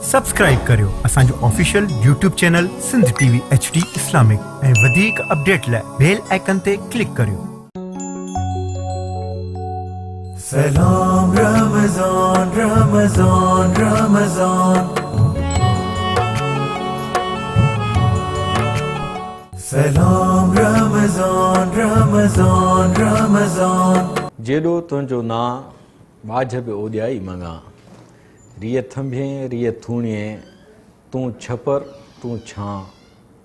Subscribe करियो असांजो official YouTube channel Sindh TV HD Islamic ऐं वधीक अपडेट लाइ बेल आइकन ते क्लिक करियो। सलाम रमज़ान रमज़ान रमज़ान, सलाम रमज़ान रमज़ान रमज़ान। जेॾो तुंहिंजो ना बाझ बि ओॼाई मङा, रिय थंभे रिय थूणिए, तूं छपर तूं छां,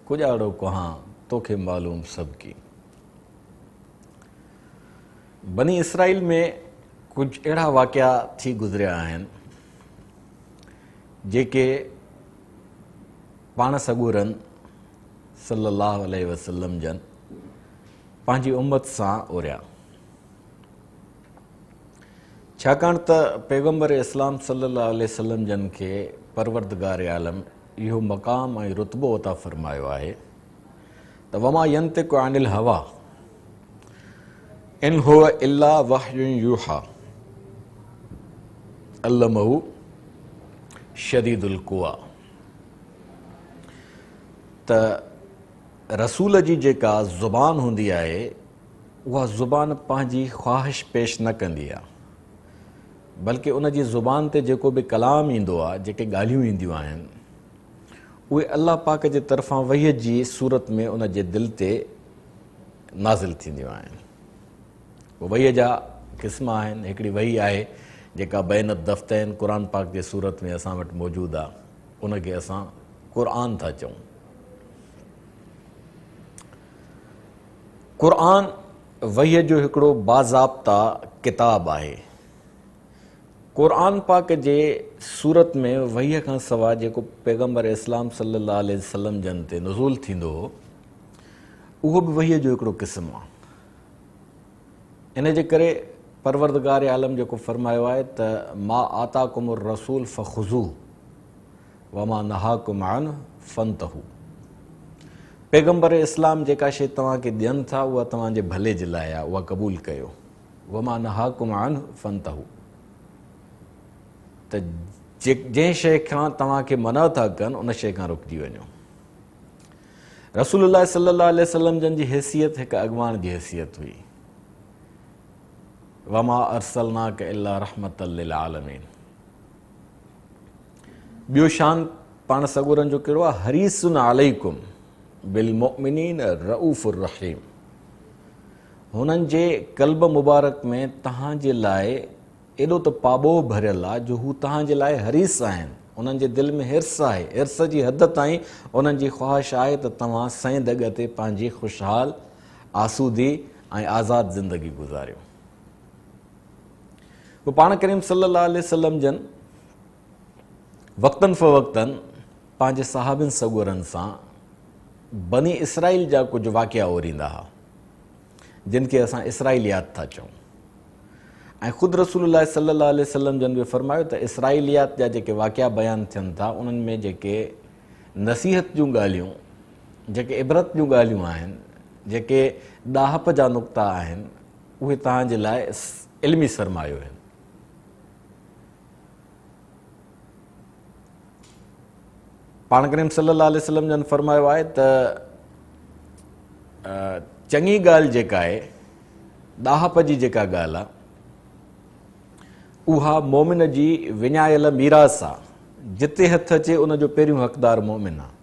कुॼाड़ो कुहां तोखे मालूम सभ की। बनी इसराइल में कुछ अहिड़ा वाक़िया थी गुज़रिया आहिनि जेके पाण सॻोरनि सल्लल्लाहु अलैहि वसल्लम जन पंहिंजी उम्मत सां ओरिया, छाकाणि त पैगम्बर इस्लाम सल्लल्लाहु अलैहि वसल्लम जन खे परवरदिगार आलम इहो मक़ाम ऐं रुतबो अता फ़रमायो आहे त वमा यंतिकु अनिल हवा इन हुव इल्ला वहयुन यूहा अल्लमहु शदीदुल कुवा। त रसूल जी जेका ज़ुबान हूंदी आहे उहा ज़ुबान पंहिंजी ख़्वाहिश पेश न कंदी आहे, बल्कि उन जी ज़ुबान ते जेको बि कलाम ईंदो आहे, जेके ॻाल्हियूं ईंदियूं आहिनि, उहे अल्लाह पाक जे तरफ़ां वहीअ जी सूरत में उन जे दिलि ते नाज़िल थींदियूं आहिनि। वहीअ जा क़िस्म आहिनि। हिकिड़ी वही आहे जेका बैन दफ़्तैन क़ुर पाक जे सूरत में असां वटि मौजूदु आहे, उनखे असां क़ुर था चऊं। क़ुर वहीअ जो हिकिड़ो बाज़ाब्ता किताब आहे। क़ुर पाक जे सूरत में वहीअ खां सवाइ जेको पैगम्बर इस्लाम सल्लल्लाहु अलैहि वसल्लम जन ते नुज़ूल थींदो हो, उहो बि वहीअ जो हिकिड़ो क़िस्म आहे। इन जे करे परवरदिगार आलम जेको फ़रमायो आहे त मा आताकुमुर रसूल फ़ख़ुज़ू वमा नहाकुम अन फ़ंतहू। पैगम्बर इस्लाम जेका शइ तव्हांखे ॾियनि था उहा तव्हांजे भले जे लाइ आहे, उहा क़बूल कयो। वमा नहाकुम अन फ़ंतहू, त जंहिं शइ खां तव्हांखे मना था कनि उन शइ खां रुकिजी वञो। रसूलुल्लाह सल्लल्लाहु अलैहि वसल्लम जन जी हैसियत हिकु अॻवान जी हैसियत हुई। वमा अरसलनाक इल्ला रहमतल लिल आलमीन। ॿियो शान पाण सॻोरनि जो कहिड़ो आहे? हरीसुन अलैकुम बिल मुमिनीन रऊफ़ुर रहीम। हुननि जे क़ल्ब मुबारक में तव्हांजे लाइ एॾो त पाॿो भरियल आहे जो हू तव्हांजे लाइ हरीस आहिनि। उन्हनि जे दिलि में हिर्स आहे, हिर्स जी हद ताईं उन्हनि जी ख़्वाहिश आहे त तव्हां सईं दॻ ते पंहिंजी ख़ुशहाल आसूदी ऐं आज़ादु ज़िंदगी गुज़ारियो। पोइ पाण करीम सल्लल्लाहु अलैहि वसल्लम जन वक़्तन फ़वक़्तन पंहिंजे सहाबिन सॻोरनि सां बनी इसराइल जा कुझु वाक़िया ओरींदा हुआ, जिन खे असां इसराइलियात था चऊं। ऐं ख़ुदि रसूलुल्लाह सल्लल्लाहु अलैहि वसल्लम जन बि फ़रमायो त इसराइलियात जा जेके वाक़िया बयानु थियनि था, उन्हनि में जेके नसीहत जूं ॻाल्हियूं, जेके इबरत जूं ॻाल्हियूं आहिनि, जेके ॾाहप जा नुक़्ता आहिनि, उहे तव्हांजे लाइ इल्मी सरमायो आहिनि। पाण करीम सल्लल्लाहु अलैहि वसल्लम जन फ़रमायो आहे त चङी ॻाल्हि जेका आहे, ॾाहप जी जेका ॻाल्हि आहे, उहा मोमिन जी विञायल मीरास आहे। जिते हथु अचे उनजो पहिरियों हक़दार मोमिन आहे।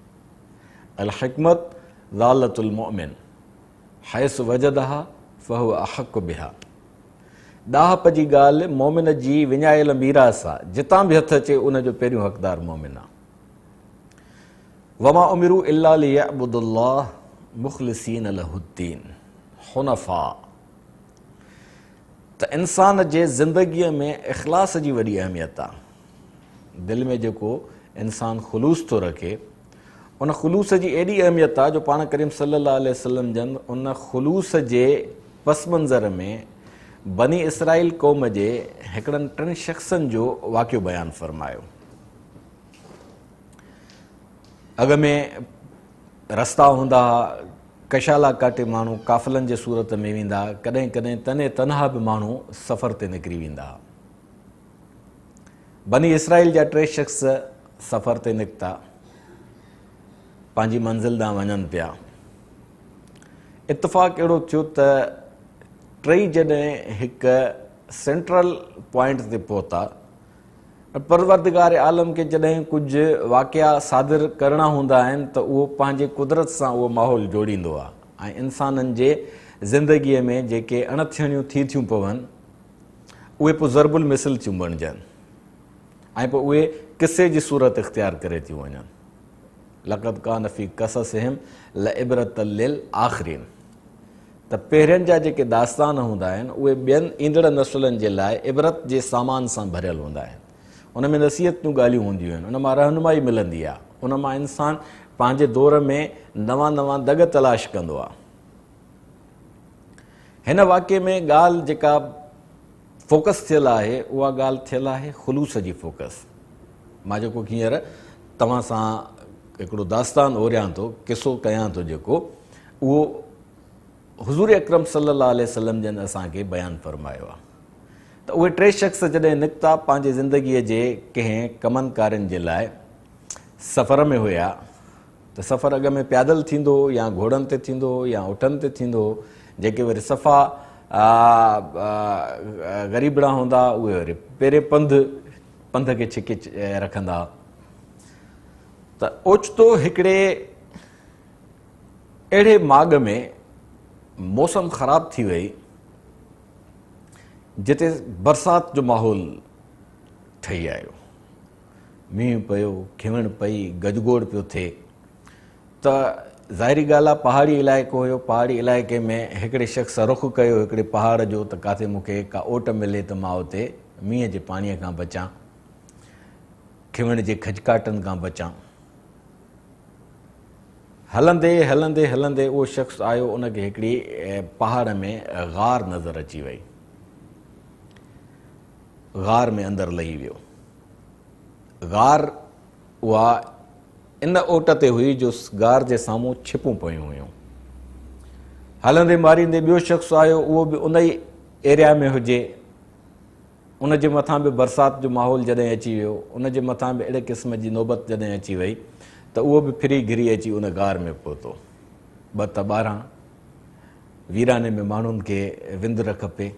अल हिकमत ज़ालतुल मोमिन हैस वजदहा फहु अहक़ बिहा। ॾाहप जी ॻाल्हि मोमिन जी विञायल मीरास आहे। जितां बि हथु अचे उनजो पहिरियों हक़दार मोमिन आहे। वमा उमिरू इल्ला लियअबुदुल्लाह मुख़लिसीन लहुद्दीन हुनफ़ा। त इंसान जे ज़िंदगीअ में इख़लास जी वॾी अहमियत आहे। दिलि में जेको इंसानु ख़ुलूस थो रखे, उन ख़ुलूस जी एॾी अहमियत आहे जो पाण करीम सल्लल्लाहु अलैहि वसल्लम जन उन ख़ुलूस जे पस मंज़र में बनी इसराइल क़ौम जे हिकिड़नि टिनि शख़्सनि जो वाक़ियो बयानु फ़रमायो। अॻ में रस्ता हूंदा हुआ, कशाला काटे माण्हू काफ़िलनि जे सूरत में वेंदा, कॾहिं कॾहिं तने तनहा बि माण्हू सफ़र ते निकिरी वेंदा। बनी इसराइल जा टे शख़्स सफ़र ते निकिता, पंहिंजी मंज़िल ॾांहुं वञनि पिया। इतफ़ाक़ अहिड़ो थियो त टई जॾहिं हिकु सेंट्रल पॉइंट ते पहुता, परवरदिगार आलम खे जॾहिं कुझु वाक़िया सादिर करणा हूंदा आहिनि त उहो पंहिंजे कुदरत सां उहो माहौल जोड़ींदो आहे ऐं इंसाननि जे ज़िंदगीअ में जेके अणथियणियूं थियूं पवनि उहे पोइ ज़रबुल मिसल थियूं बणिजनि ऐं पोइ उहे किसे जी सूरत इख़्तियार करे थियूं वञनि। लक़द कान फ़ी क़ससिहिम लइब्रत लिल आख़िरीन, त पहिरियनि जा जेके दास्तान हूंदा आहिनि उहे ॿियनि ईंदड़ नसुलनि जे लाइ इबरत जे सामान सां भरियल हूंदा आहिनि। उन में नसीहतूं ॻाल्हियूं हूंदियूं आहिनि, उन मां रहनुमाई मिलंदी आहे, उन मां इंसानु पंहिंजे दौर में नवां नवां दग तलाश कंदो आहे। हिन वाक़े में ॻाल्हि जेका फोकस थियल आहे उहा ॻाल्हि थियल आहे ख़ुलूस जी फोकस। मां जेको हींअर तव्हां सां हिकिड़ो दास्तान ओरियां थो, किसो कयां थो, जेको उहो हुज़ूर अकरम सल्लल्लाहु अलैहि वसल्लम जन असांखे बयानु फ़रमायो आहे। त उहे टे शख़्स जॾहिं निकिता पंहिंजे ज़िंदगीअ जे कंहिं कमनि कारनि जे लाइ सफ़र में हुया, त सफ़र अॻ में पैदल थींदो या घोड़नि ते थींदो या ऊठनि ते थींदो, जेके वरी सफ़ा ग़रीबड़ा हूंदा उहे वरी पहिरें पंध खे छिके रखंदा। त ओचितो हिकिड़े अहिड़े माॻ में मौसम ख़राब थी वई जिते बरसात जो माहौल ठही आयो, मींहुं पियो, खिवण पई, गजगोड़ पियो थिए। त ज़ाहिरी ॻाल्हि आहे पहाड़ी इलाइक़ो हुयो, पहाड़ी इलाइक़े में हिकिड़े शख़्स रुख़ कयो हिकिड़े पहाड़ जो त किथे मूंखे का ओट मिले त मां उते मींहं जे पाणीअ खां बचां, खिवण जे खजकाटनि खां बचां। हलंदे हलंदे हलंदे उहो शख़्स आयो, उनखे हिकिड़ी पहाड़ में ग़ार नज़र अची वई, ग़ार में अंदरि लही वियो। ग़ार उहा इन ओट ते हुई जो ग़ार जे साम्हूं छिपूं पयूं हुयूं। हलंदे मारींदे ॿियो शख़्स आयो, उहो बि उन ई एरिया में हुजे, उन जे मथां बि बरसाति जो माहौल जॾहिं अची वियो, उन जे मथां बि अहिड़े क़िस्म जी नौबत जॾहिं अची वई त उहो बि फिरी घिरी अची उन ग़ार में पहुतो। 2 त 12 वीराने में माण्हुनि खे विंदुर खपे।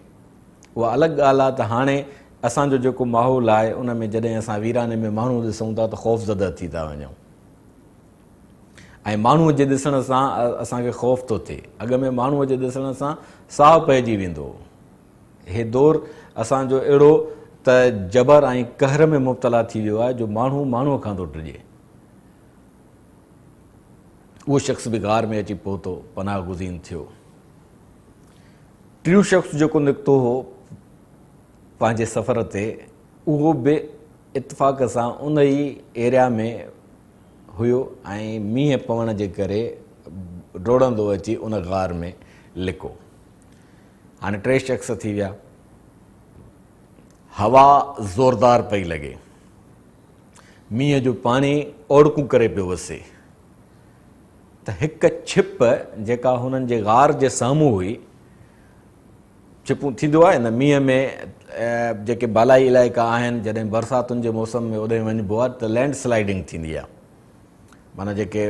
उहा अलॻि ॻाल्हि आहे त हाणे असांजो जेको माहौल आहे उन में जॾहिं असां वीराने में माण्हू ॾिसूं था त ख़ौफ़ज़दा थी था वञूं ऐं माण्हूअ जे ॾिसण सां असांखे ख़ौफ़ थो थिए। अॻ में माण्हूअ जे ॾिसण सां साहु पइजी वेंदो। हे दौरु असांजो अहिड़ो त जबर ऐं कहर में मुब्तला थी वियो आहे जो माण्हू माण्हूअ खां थो ड्रिजे। उहो शख़्स बि ग़ार में अची पहुतो, पनाह गुज़ीन थियो। टियों शख़्स जेको निकितो हो पंहिंजे सफ़र ते, उहो बि इतफ़ाक़ सां उन ई एरिया में हुयो ऐं मींहं पवण जे करे डोड़ंदो अची उन ग़ार में लिको। हाणे 3 शख़्स थी विया। हवा ज़ोरदार पई लॻे, मींहं जो पाणी ओड़कूं करे पियो वसे, त हिकु छिप जेका हुननि जे ग़ार जे साम्हूं हुई, छिपूं थींदो आहे न मींहं में जेके बालाई इलाइक़ा आहिनि, जॾहिं बरसातुनि जे मौसम में उॾे वञिबो आहे त लैंड स्लाइडिंग थींदी आहे। माना जेके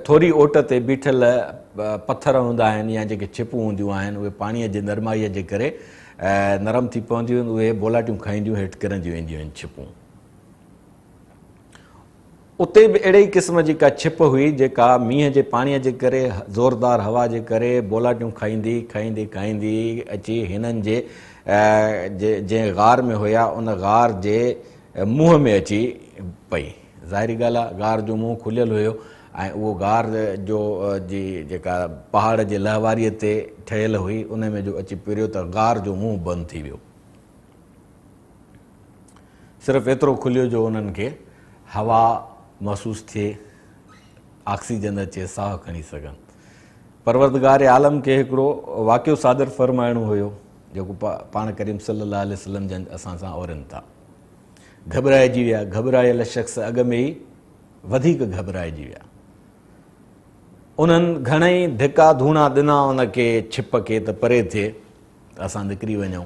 थोरी ओट ते बीठल पथर हूंदा आहिनि या जेके छिपूं हूंदियूं आहिनि, उहे पाणीअ जे नरमाईअ जे करे नरम थी पवंदियूं आहिनि, उहे बोलाटियूं खाईंदियूं, हेठि किरंदियूं वेंदियूं आहिनि छिपूं। उते बि अहिड़े ई क़िस्म जी का छिप हुई जेका मींहं जे पाणीअ जे करे, ज़ोरदार हवा जे करे बोलाटियूं खाईंदी खाईंदी खाईंदी अची हिननि जे जंहिं ग़ार में हुया उन ग़ार जे मुंहं में अची पई। ज़ाहिरी ॻाल्हि आहे ग़ार जो मुंहुं खुलियल हुयो ऐं उहो ग़ार जो जी जेका पहाड़ जे लहवारीअ ते ठहियल हुई उन में जो अची पियो त ग़ार जो मुंहुं बंदि थी वियो। सिर्फ़ु एतिरो खुलियो जो उन्हनि खे हवा महसूसु थिए, ऑक्सीजन अचे, साहु खणी सघनि। परवरदिगार आलम खे हिकिड़ो वाक़ियो सादिर फ़रमाइणो हुयो जेको पाण करीम सल्लल्लाहु अलैहि वसल्लम जन असां सां औरनि था। घबराइजी विया, घबरायल शख़्स अॻ में ई वधीक घबराइजी विया। उन्हनि घणेई धिका धूणा ॾिना उनखे छिप खे त परे थिए त असां निकिरी वञूं।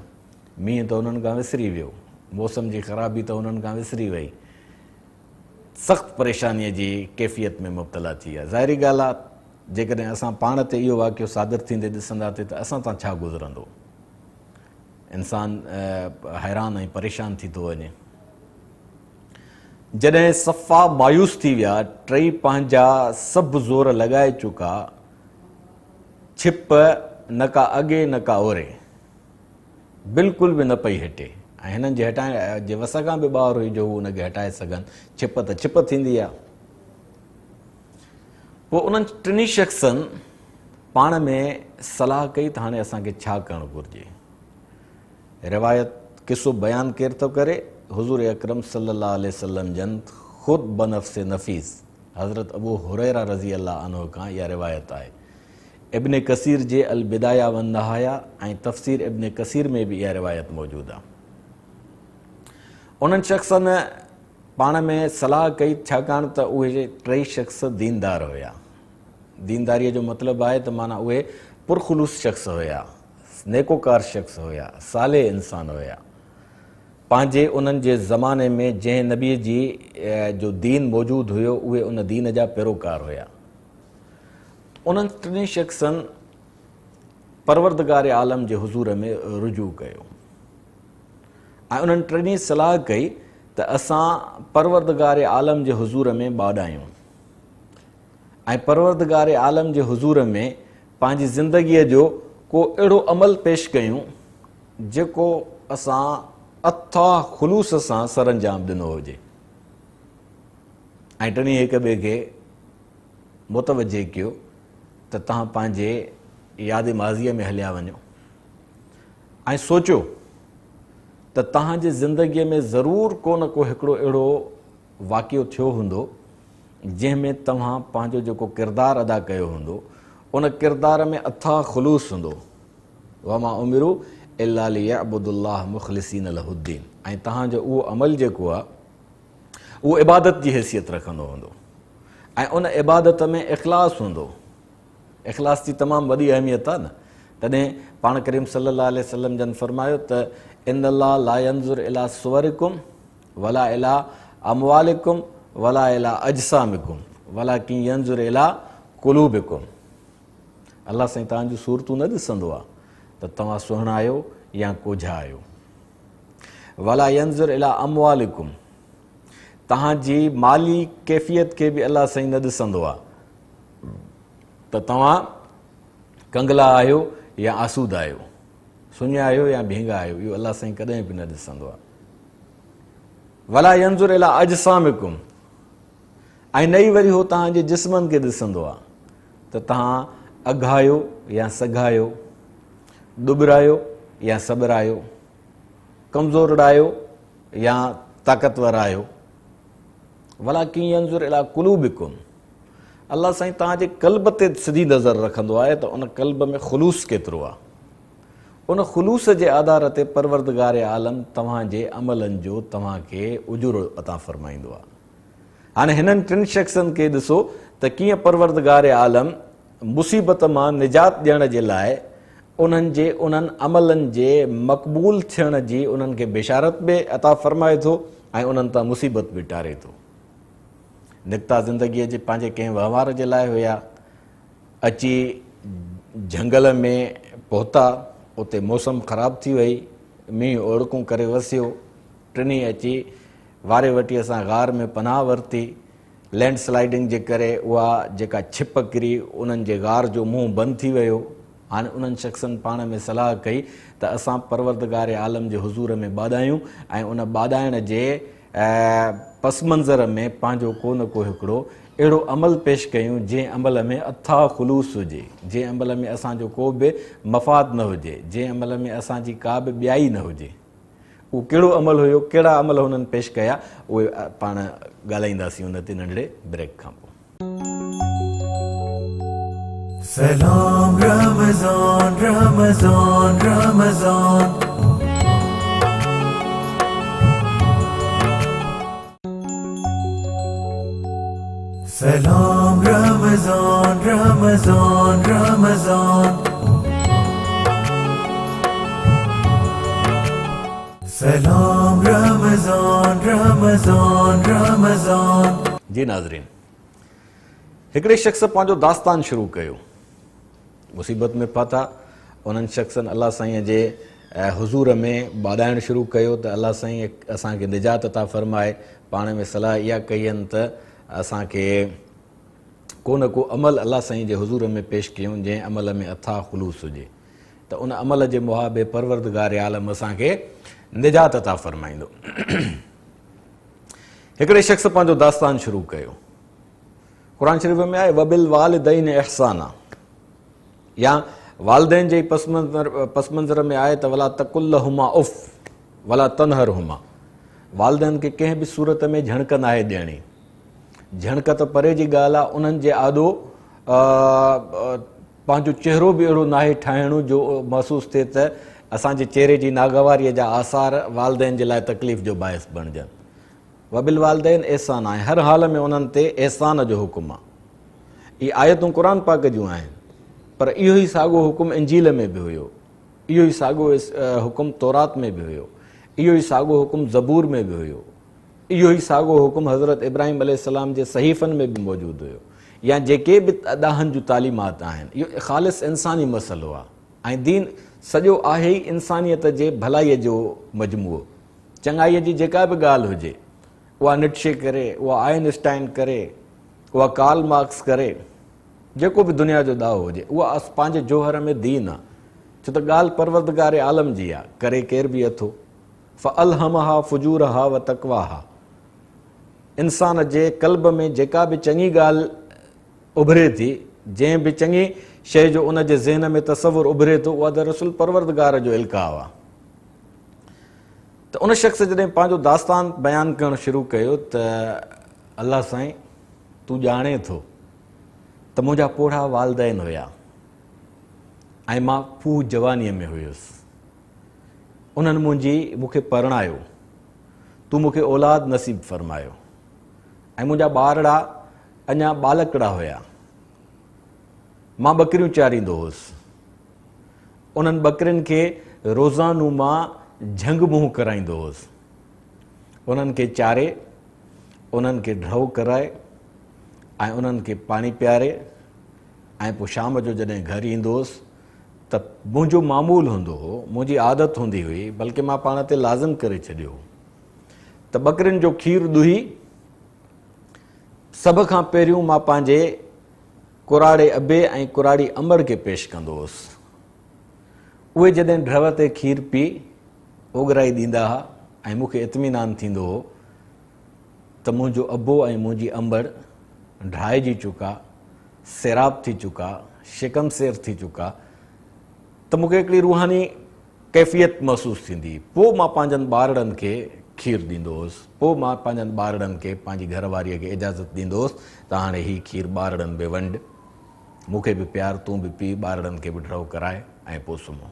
मींहं त उन्हनि खां विसरी वियो, मौसम जी ख़राबी त उन्हनि खां विसरी वई, सख़्तु परेशानीअ जी कैफ़ियत में मुब्तला थी विया। ज़ाहिरी ॻाल्हि आहे, जेकॾहिं असां पाण ते इहो वाक़ियो सादिर थींदे ॾिसंदासीं त असां तां छा गुज़रंदो। इंसान हैरान ऐं परेशान थी थो वञे। जॾहिं सफ़ा मायूस थी विया, टई पंहिंजा सभु ज़ोर लॻाए चुका, छिप न का अॻे न का ओरे, बिल्कुलु बि न पई हटे, ऐं हिननि जे हटाइण जे वस खां बि ॿाहिरि हुई जो हू हुनखे हटाए सघनि। छिप त छिप थींदी आहे। पोइ उन्हनि टिनी शख़्सनि पाण में सलाह कई त हाणे असांखे छा करणु घुरिजे। रिवायत किसो बयानु केरु थो करे, हुज़ूर अकरम सल्लल्लाहु अलैहि वसल्लम जन ख़ुदि बनफ़्स नफ़ीस हज़रत अबू हुरैरा रज़ी अल्लाह अन्हु खां इहा रिवायत आहे। इब्न कसीर जे अल बिदाया वन नहाया ऐं तफ़सीर इब्न कसीर में बि इहा रिवायत मौजूदु आहे। उन्हनि शख़्सनि पाण में सलाह कई, छाकाणि त उहे टई शख़्स दीनदार हुया। दीनदारीअ जो मतिलबु आहे त माना उहे पुरखुलूस शख़्स हुया, नेकोकार शख़्स हुया, साले इंसान हुया। पंहिंजे उन्हनि जे ज़माने में जंहिं नबीअ जी जो दीन मौजूदु हुयो, उहे उन दीन जा पैरोकार हुया। उन्हनि टिनी शख़्सनि परवरदिगार आलम जे हुज़ूर में रुजू कयो ऐं उन्हनि टिनी सलाह कई त असां परवरदिगार आलम जे हुज़ूर में ॿाॾायूं ऐं परवरदिगार आलम जे हुज़ूर में पंहिंजी ज़िंदगीअ जो को अहिड़ो अमल पेश कयूं जेको असां अथाह ख़ुलूस सां सर अंजाम ॾिनो हुजे। ऐं टिनी हिक ॿिए खे मुतवजे कयो त तव्हां पंहिंजे यादि माज़ीअ में हलिया वञो ऐं सोचियो त तव्हांजे ज़िंदगीअ में ज़रूरु को न को हिकिड़ो अहिड़ो वाक़ियो थियो हूंदो जंहिंमें तव्हां पंहिंजो जेको किरदारु अदा कयो हूंदो, उन किरदार में अथाह ख़ुलूस हूंदो। वमा उमिरू इल्ला लियअबुदुल्लाह मुख़लिसीन लहुद्दीन, ऐं तव्हांजो उहो अमल जेको आहे उहो इबादत जी हैसियत रखंदो हूंदो ऐं उन इबादत में इख़लास हूंदो। इख़लास जी तमामु वॾी अहमियत आहे न। तॾहिं पाण करीम सल्लल्लाहु अलैहि वसल्लम जन फरमायो त इन्नल्लाह ला यंज़ुर इला सुवरिकुम वला इला अमवालिकुम वला इला अजसामिकुम वलाकिन यंज़ुर इला कुलूबिकुम। अल्लाह साईं तव्हांजूं सूरतूं न ॾिसंदो आहे त तव्हां सुहिणा आहियो या कोझा आहियो। वला यंज़ुर इला अमवालिकुम, तव्हांजी माली कैफ़ियत खे बि अल्लाह साईं न ॾिसंदो आहे त तव्हां कंगला आहियो या आसूदा आहियो, सुञा आहियो या भींगा आहियो, इहो अल्लाह साईं कॾहिं बि न ॾिसंदो आहे। वला यंज़ुर इला अजसामिकुम, ऐं नई वरी हो तव्हांजे जिस्मनि खे ॾिसंदो आहे त तव्हां अघायो या सघायो, दुबरायो या सबरायो, कमज़ोर आहियो या ताक़तवर आहियो। वलाकिन यंज़ुर इला कुलूबिकुम, अल्लाह साईं तव्हांजे क़ल्ब ते सिधी नज़र रखंदो आहे त उन क़ल्ब में ख़ुलूस केतिरो आहे। उन ख़ुलूस जे आधार ते परवरदिगार आलम तव्हांजे अमलनि जो तव्हांखे उजूरो अता फ़रमाईंदो आहे। हाणे हिननि टिनि शख़्सनि खे ॾिसो त कीअं परवरदिगार आलम मुसीबत मां निजात ॾियण जे लाइ उन्हनि अमलनि जे मक़बूल थियण जी उन्हनि खे बिशारत बि अता फ़रमाए थो ऐं उन्हनि तां मुसीबत बि टारे थो। निकिता ज़िंदगीअ जे पंहिंजे कंहिं वहिंवार जे लाइ हुया, अची झंगल में पहुता, उते मौसम ख़राबु थी वई, मींहुं ओड़कूं करे वसियो, टिनी अची वारे वटी असां गार में पनाह वरिती। लैंडस्लाइडिंग जे करे उहा जेका छिप किरी उन्हनि जे गार जो मुंहुं बंदि थी वियो। हाणे उन्हनि शख़्सनि पाण में सलाह कई त असां परवरदिगार आलम जे हुज़ूर में ॿाॾायूं ऐं उन ॿाॾाइण जे पस मंज़र में पंहिंजो को न को हिकिड़ो अहिड़ो अमल पेश कयूं जंहिं अमल में अथाह ख़ुलूस हुजे, जंहिं अमल में असांजो को बि मफ़ाद न हुजे, जंहिं अमल में असांजी का बि ॿियाई न हुजे। उहो कहिड़ो अमल हुयो, कहिड़ा अमल हुननि पेश कया, उहे पाण ॻाल्हाईंदासीं उन ते नंढड़े ब्रेक खां पोइ। सलाम रमज़ान रमज़ान रमज़ान, सलाम रमज़ान रमज़ान रमज़ान, सलाम Ramadan, Ramadan, Ramadan. जी नाज़रीन, हिकिड़े शख़्स पंहिंजो दास्तान शुरू कयो, मुसीबत में फाथा, उन्हनि शख़्सनि अलाह साईं जे हुज़ूर में ॿाॾाइणु शुरू कयो त अलाह साईं असांखे निजात अता फ़रमाए। पाण में सलाह इहा कयनि त असांखे को न को अमल अलाह साईं जे हुज़ूर में पेश कयूं जंहिं अमल में अथा ख़ुलूस हुजे, त उन अमल जे मुहाबे परवरदिगार आलम असांखे निजात अता फ़रमाईंदो। हिकिड़े शख़्स पंहिंजो दास्तान शुरू कयो, क़ुरान शरीफ़ में आहे वबिल वालिदैन इहसाना, या वालिदैन जे पस मंज़र में आहे त वला तकुल्लहुमा उफ़ वला तनहरहुमा, वालिदैन खे कंहिं बि सूरत में झणक नाहे ॾियणी। झणक त परे जी ॻाल्हि आहे, उन्हनि जे आॾो पंहिंजो चहिरो बि अहिड़ो नाहे ठाहिणो जो महसूसु थिए त असांजे चहिरे जी नागवारीअ जा आसार वालिदैन जे लाइ तकलीफ़ जो बाहिस बणिजनि। वबिल वालिदैन एहसान आहे, हर हाल में उन्हनि ते एहसान जो हुकुम आहे। इहे आयतूं क़ुरान पाक जूं आहिनि, पर इहो ई साॻियो हुकुम इंजील में बि हुयो, इहो ई साॻियो हुकुम तौरात में बि हुयो, इहो ई साॻियो हुकुम ज़बूर में बि हुयो, इहो ई साॻियो हुकुम हज़रत इब्राहिम अलैहिस्सलाम जे सहीफ़नि में बि मौजूदु हुयो, या जेके बि अॾाहनि जूं तालीमात आहिनि। इहो ख़ालिस इंसानी मसइलो आहे ऐं दीन सॼो आहे ई इंसानियत जे भलाईअ जो मजमूओ। चङाईअ जी जेका बि ॻाल्हि हुजे, उहा निट्शे करे, उहा आइनस्टाइन करे, उहा कार्ल मार्क्स करे, जेको बि दुनिया जो दाओ हुजे, उहा पंहिंजे जोहर में दीन आहे, छो त ॻाल्हि परवरदिगार आलम जी आहे, करे केर बि अथो। फ़अल्हमहा फुजूरहा व तक़वाहा, इंसान जे क़ल्ब में जेका बि चङी ॻाल्हि उभरे थी, जंहिं बि चङी शइ जो उन जे ज़हन में तसवुरु उभरे थो, उहा दरअसल परवरदिगार जो इल्काउ आहे। त उन शख़्स जॾहिं पंहिंजो दास्तान बयानु करणु शुरू कयो त अलाह साईं तूं ॼाणे थो त मुंहिंजा पोढ़ा वालिदैन हुया ऐं मां फूह जवानीअ में हुयुसि, उन्हनि मूंखे परणायो, तूं मूंखे औलाद नसीब फ़रमायो, ऐं मुंहिंजा ॿारड़ा अञा बालकड़ा हुया। मां ॿकरियूं चारींदो हुउसि, उन्हनि ॿकरियुनि खे रोज़ानू मां झंग मुंहुं कराईंदो हुउसि, उन्हनि खे चारे, उन्हनि खे ढो कराए ऐं उन्हनि खे पाणी पीआरे, ऐं पोइ शाम जो जॾहिं घरु ईंदो हुउसि त मुंहिंजो मामूल हूंदो हो, मुंहिंजी आदत हूंदी हुई, बल्कि मां पाण ते लाज़िम करे छॾियो त ॿकरियुनि जो खीरु दुही सभ खां पहिरियों मां पंहिंजे कुराड़े अबे ऐं कुराड़ी अमड़ खे पेश कंदो हुउसि। उहे जॾहिं ड्रव ते खीरु पी ओघराई ॾींदा हुआ ऐं मूंखे इत्मीनान थींदो हो त मुंहिंजो अबो ऐं मुंहिंजी अमड़ ढाइजी चुका, सैराब थी चुका, शिकमसेर थी चुका, त मूंखे हिकिड़ी रूहानी कैफ़ियत महसूसु थींदी। पोइ मां पंहिंजनि ॿारड़नि खे खीरु ॾींदो हुउसि, पोइ मां पंहिंजनि ॿारड़नि खे, पंहिंजी घरवारीअ खे इजाज़त ॾींदो हुउसि त हाणे हीउ खीरु ॿारड़नि बि वंड, मूंखे बि प्यार, तूं बि पी, ॿारड़नि खे बि ड्रौ कराए ऐं पोइ सुम्हो।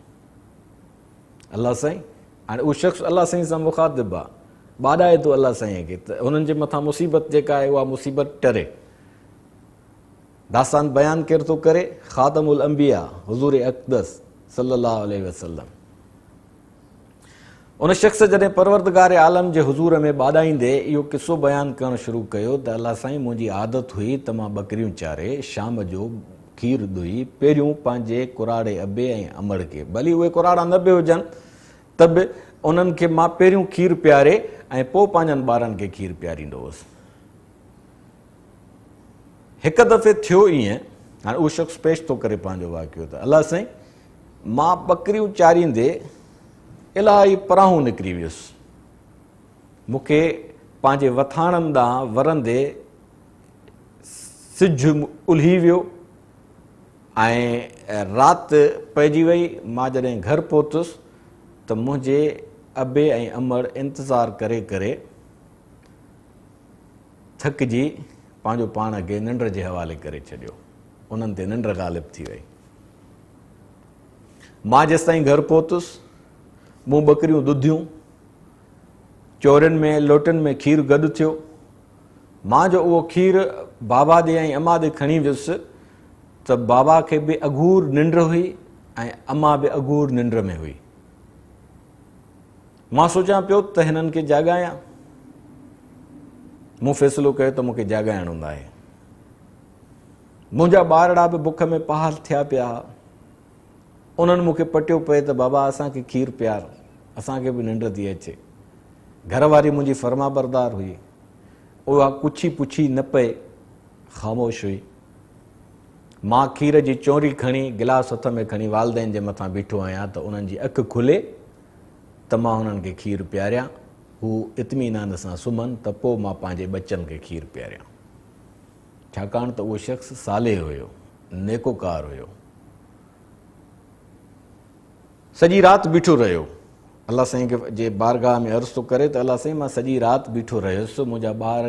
अलाह साईं हाणे उहो शख़्स अलाह साईं सां मुखातिबु आहे, ॿाॾाए थो अलाह साईं खे त हुननि जे मथां मुसीबत जेका आहे उहा मुसीबत टरे। दास्तान बयानु केरु थो करे? ख़ातमुल अंबिया हुज़ूर अक़दस सल्लल्लाहु अलैहि वसल्लम। उन शख़्स जॾहिं परवरदिगार आलम जे हुज़ूर में ॿाॾाईंदे इहो किस्सो बयानु करणु शुरू कयो त अलाह साईं मुंहिंजी आदत हुई त मां ॿकरियूं चारे, शाम जो खीरु दुही, पहिरियों पंहिंजे कुराड़े अबे ऐं अमड़ खे, भली उहे कुराड़ा न बि हुजनि त बि उन्हनि खे मां पहिरियों खीरु पीआरे ऐं पोइ पंहिंजनि ॿारनि खे खीरु पीआरींदो हुउसि। हिकु दफ़े थियो ईअं, हाणे उहो शख़्स पेश थो करे पंहिंजो वाक़ियो त अलाह साईं मां ॿकरियूं चारींदे इलाही पराहूं निकिरी वियुसि, मूंखे पंहिंजे वथाणनि ॾांहुं वरंदे सिजु उल्ही वियो ऐं राति पइजी वई। मां जॾहिं घरु पहुतुसि त मुंहिंजे अबे ऐं अमड़ इंतज़ारु करे करे थकिजी पंहिंजो पाण खे निंड जे हवाले करे छॾियो, उन्हनि ते निंड ग़ालिब थी वई। मां जेसि ताईं घरु पहुतुसि, मूं ॿकरियूं दुधियूं, चोरियुनि में लोटनि में खीरु गॾु थियो। मां जो उहो खीरु बाबा ॾे ऐं अम्मा ॾे खणी वियुसि त बाबा खे बि अघूर निंड हुई ऐं अम्मा बि अघूर निंड में हुई। मां सोचां पियो त हिननि खे जाॻायां, मूं फ़ैसिलो कयो त मूंखे जाॻाइणो हूंदो आहे। मुंहिंजा ॿारड़ा बि बुख में पहाल थिया पिया, उन्हनि मूंखे पटियो पए त बाबा असांखे खीरु पियार, असांखे बि निंड थी अचे। घरवारी मुंहिंजी फर्मा बरदार हुई, उहा कुछी पुछी न पए, ख़ामोश हुई। मां खीर जी चोरी खणी गिलास हथ में खणी वालदेन जे मथां बीठो आहियां त उन्हनि जी अखि खुले त मां हुननि खे खीरु पियारियां, हू इत्मीनान सां सुम्हनि त पोइ मां पंहिंजे बचनि खे खीरु पियारियां। छाकाणि त उहो शख़्स सालेह हुयो, नेकोकार हुयो। सॼी राति बीठो रहियो, अलाह साईं खे जे बारगाह में अर्ज़ु थो करे त अलाह साईं मां सॼी राति बीठो रहियुसि, मुंहिंजा ॿार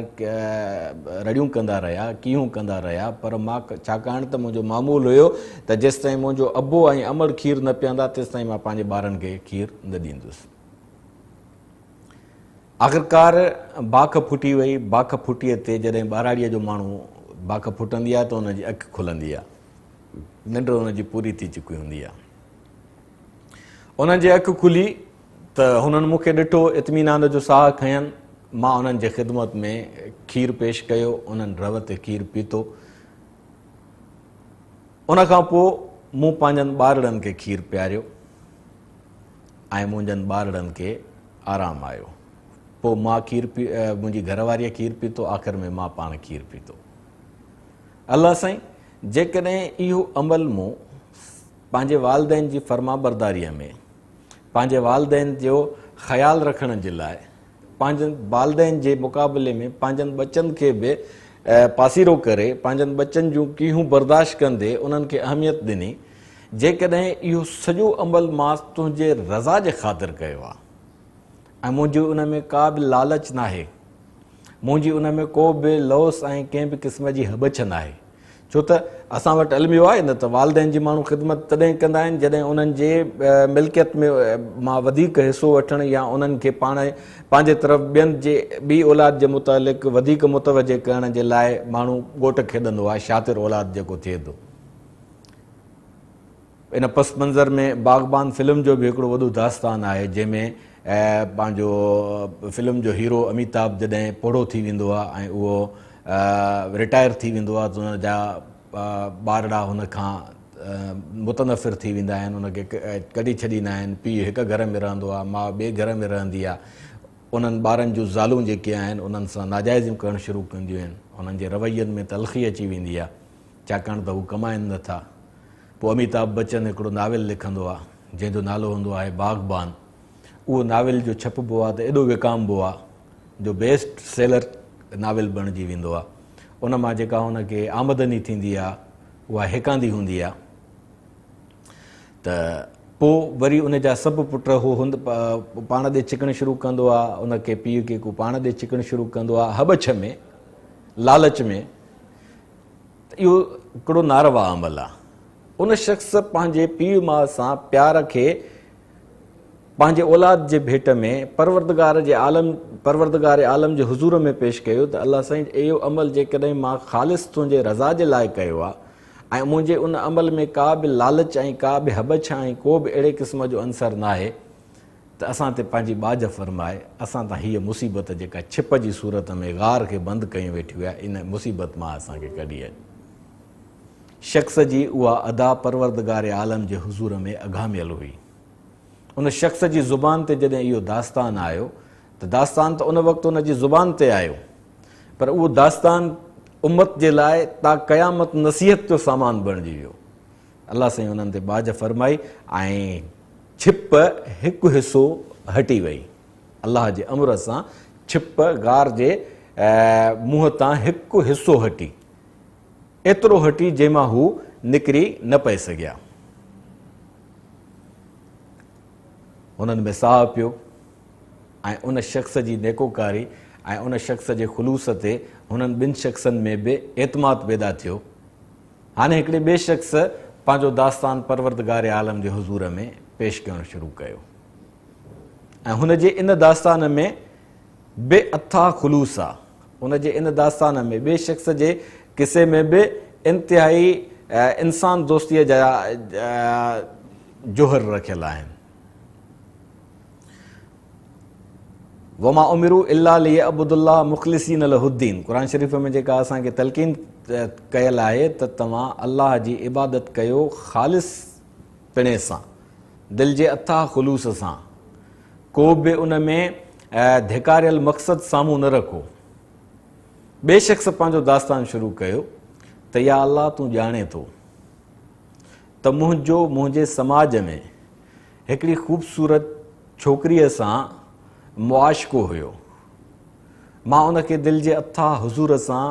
रड़ियूं कंदा रहिया, कीहूं कंदा रहिया, पर मां छाकाणि त मुंहिंजो मामूल हुयो त जेसिताईं मुंहिंजो अबो ऐं अमड़ खीरु न पीअंदा तेसिताईं मां पंहिंजे ॿारनि खे खीरु न ॾींदुसि। आख़िरकार बाख फुटी वई। बाख फुटीअ ते जॾहिं ॿाराड़ीअ जो माण्हू बाख फुटंदी आहे त हुनजी अखि खुलंदी आहे, निंड हुनजी पूरी थी चुकी हूंदी आहे। उन्हनि जी अखि खुली त हुननि मूंखे ॾिठो, इत्मीनान जो साह खयनि। मां उन्हनि जे ख़िदमत में खीरु पेश कयो, उन्हनि रव ते खीरु पीतो। उनखां पोइ मूं पंहिंजनि ॿारड़नि खे खीरु पियारियो ऐं मुंहिंजनि ॿारड़नि खे आरामु आयो। पोइ मां मुंहिंजी घरवारीअ खीरु पीतो, आख़िर में मां पाण खीरु पीतो। अलाह साईं, जेकॾहिं इहो अमल मूं पंहिंजे वालदेन जी फर्मा बरदारीअ में, पंहिंजे वालदेन जो ख़्यालु रखण जे लाइ, पंहिंजनि वालदेन जे मुक़ाबले में पंहिंजनि बचनि खे बि पासीरो करे, पंहिंजनि बचनि जूं कीहूं बर्दाश्त कंदे उन्हनि खे अहमियत ॾिनी, जेकॾहिं इहो सॼो अमल मां तुंहिंजे रज़ा जे ख़ातिर कयो आहे ऐं मुंहिंजी उन में का बि लालच न आहे, मुंहिंजी उन में को बि लॉस ऐं कंहिं बि क़िस्म जी हबछ न आहे। छो त असां वटि इल्म इहो आहे न त वालदेन जी माण्हू ख़िदमत तॾहिं कंदा आहिनि जॾहिं उन्हनि जे मिल्कियत में मां वधीक हिसो वठणु या उन्हनि खे पाण पंहिंजे तरफ़ ॿियनि जे ॿी औलाद जे मुतालिक़ वधीक मुतवजे करण जे लाइ माण्हू ॻोठ खेॾंदो आहे, शातिर औलाद जेको थिए थो। इन पस मंज़र में बाग़बान फिल्म जो बि हिकिड़ो वॾो दास्तान आहे, जंहिंमें पंहिंजो फिल्म जो हीरो अमिताभ जॾहिं पोड़ो थी वेंदो आहे ऐं उहो रिटायर थी वेंदो आहे त हुनजा ॿारड़ा हुन खां मुतनफ़िर थी वेंदा आहिनि, हुनखे कढी छॾींदा आहिनि। पीउ हिकु घर में रहंदो आहे, माउ ॿिए घर में रहंदी आहे। उन्हनि ॿारनि जूं ज़ालूं जेके आहिनि उन्हनि सां नाजाइज़ियूं करणु शुरू कंदियूं आहिनि, उन्हनि जे रवैयनि में तलख़ी अची वेंदी आहे, छाकाणि त हू कमाइनि नथा। पोइ अमिताभ बच्चन हिकिड़ो नाविल लिखंदो आहे जंहिंजो नालो हूंदो आहे बाग़बान। उहो नाविल जो छपबो आहे त एॾो विकामबो आहे जो बेस्ट सेलर नाविल बणिजी वेंदो आहे। उन मां जेका हुनखे आमदनी थींदी आहे उहा हिकांदी हूंदी आहे। त पोइ वरी उन जा सभु पुट पाण ॾे छिकणु शुरू कंदो आहे, उनखे पीउ खे को पाण ॾे छिकणु शुरू कंदो आहे, हबछ में, लालच में। त इहो हिकिड़ो नारवा अमल आहे। उन शख़्स पंहिंजे पीउ माउ सां प्यार खे पंहिंजे औलाद जे भेट में परवरदिगार आलम जे हुज़ूर में पेश कयो त अलाह साईं इहो अमल जेकॾहिं मां ख़ालिस तुंहिंजे रज़ा जे लाइ कयो आहे ऐं मुंहिंजे उन अमल में का बि लालच ऐं का बि हबछ ऐं को बि अहिड़े क़िस्म जो अंसर न आहे त असां ते पंहिंजी बाज फरमाए, असां तां हीअ मुसीबत जेका छिप जी सूरत में गार खे बंदि कयूं वेठियूं आहे, इन मुसीबत मां असांखे कढी आहे। शख़्स जी उहा अदा परवरदिगार आलम जे हुज़ूर में अघामियल हुई। उन शख़्स जी ज़ुबान ते जॾहिं इहो दास्तान आयो त दास्तान त उन वक़्तु उन जी ज़ुबान ते आयो, पर उहो दास्तान उम्मत जे लाइ ता क़यामत नसीहत जो सामान बणिजी वियो। अलाह साईं उन्हनि ते बाज फरमाई ऐं छिप हिकु हिसो हटी वई। अलाह जे अमर सां छिप गार जे मुंहं तां हिकु हिसो हटी, एतिरो हटी जंहिंमां हू निकिरी न पए सघिया। हुननि में साह पियो ऐं उन शख़्स जी नेकोकारी ऐं उन शख़्स जे ख़ुलूस ते हुननि ॿिनि शख़्सनि में बि एतमाद पैदा थियो। हाणे हिकिड़े ॿिए शख़्स पंहिंजो दास्तान परवरदिगार आलम जे हुज़ूर में पेश करणु शुरू कयो ऐं हुनजे इन दास्तान में बे अथा ख़ुलूस आहे। हुनजे इन दास्तान में ॿिए शख़्स जे किसे में बि इंतिहाई इंसान दोस्तीअ जा जोहर रखियल आहिनि। वमा उमिरू इल्ला लियअब्दुल्लाह मुख़लिसीन लहुद्दीन। क़ुरान शरीफ़ में जेका असांखे तलक़ीन कयल आहे त तव्हां अल्लाह जी इबादत कयो ख़ालिस पिणे सां, दिलि जे अथाह ख़ुलूस सां, को बि उन में धिकारियल मक़सदु साम्हूं न रखो। ॿिए शख़्स पंहिंजो दास्तान शुरू कयो त या अल्लाह तूं ॼाणे थो त मुंहिंजे समाज में हिकिड़ी ख़ूबसूरत छोकिरीअ सां मुआशिक़ो हुयो, मां उनखे दिलि जे अथाह हुज़ूर सां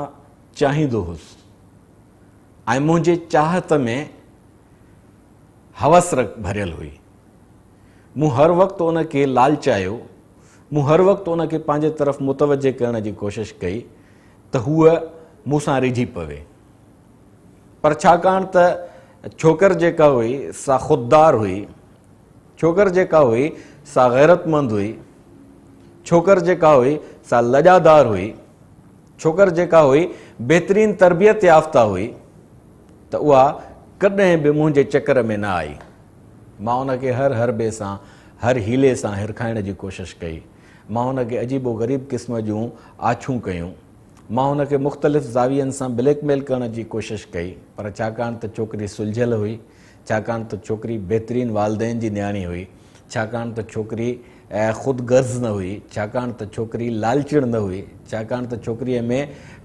चाहींदो हुउसि ऐं मुंहिंजे चाहत में हवस भरियल हुई। मूं हर वक़्तु उनखे लालचायो, मूं हर वक़्तु उनखे पंहिंजे तरफ़ मुतवजे करण जी कोशिशि कई त हूअ मूंसां रिझी पवे। पर छाकाणि त छोकर जेका हुई सा ख़ुददार हुई, छोकर जेका हुई सा गैरतमंद हुई, छोकर जेका हुई सा लजादार हुई, छोकर जेका हुई बहितरीन तरबियत याफ़्ता हुई, त उहा कॾहिं बि मुंहिंजे चकर में न आई। मां उनखे हर हरबे सां, हर हीले सां हिरखाइण जी कोशिशि कई। मां उनखे अजीबो ग़रीब क़िस्म जूं आछूं कयूं, मां उनखे मुख़्तलिफ़ ज़ावियनि सां ब्लैकमेल करण जी कोशिशि कई। पर छाकाणि त छोकिरी सुलझियल हुई, छाकाणि त छोकिरी बहितरीन वालदेन जी न्याणी हुई, छाकाणि त छोकिरी ख़ुदगर्ज़ न हुई, छाकाणि त छोकिरी लालचिड़ न हुई, छाकाणि त छोकिरीअ में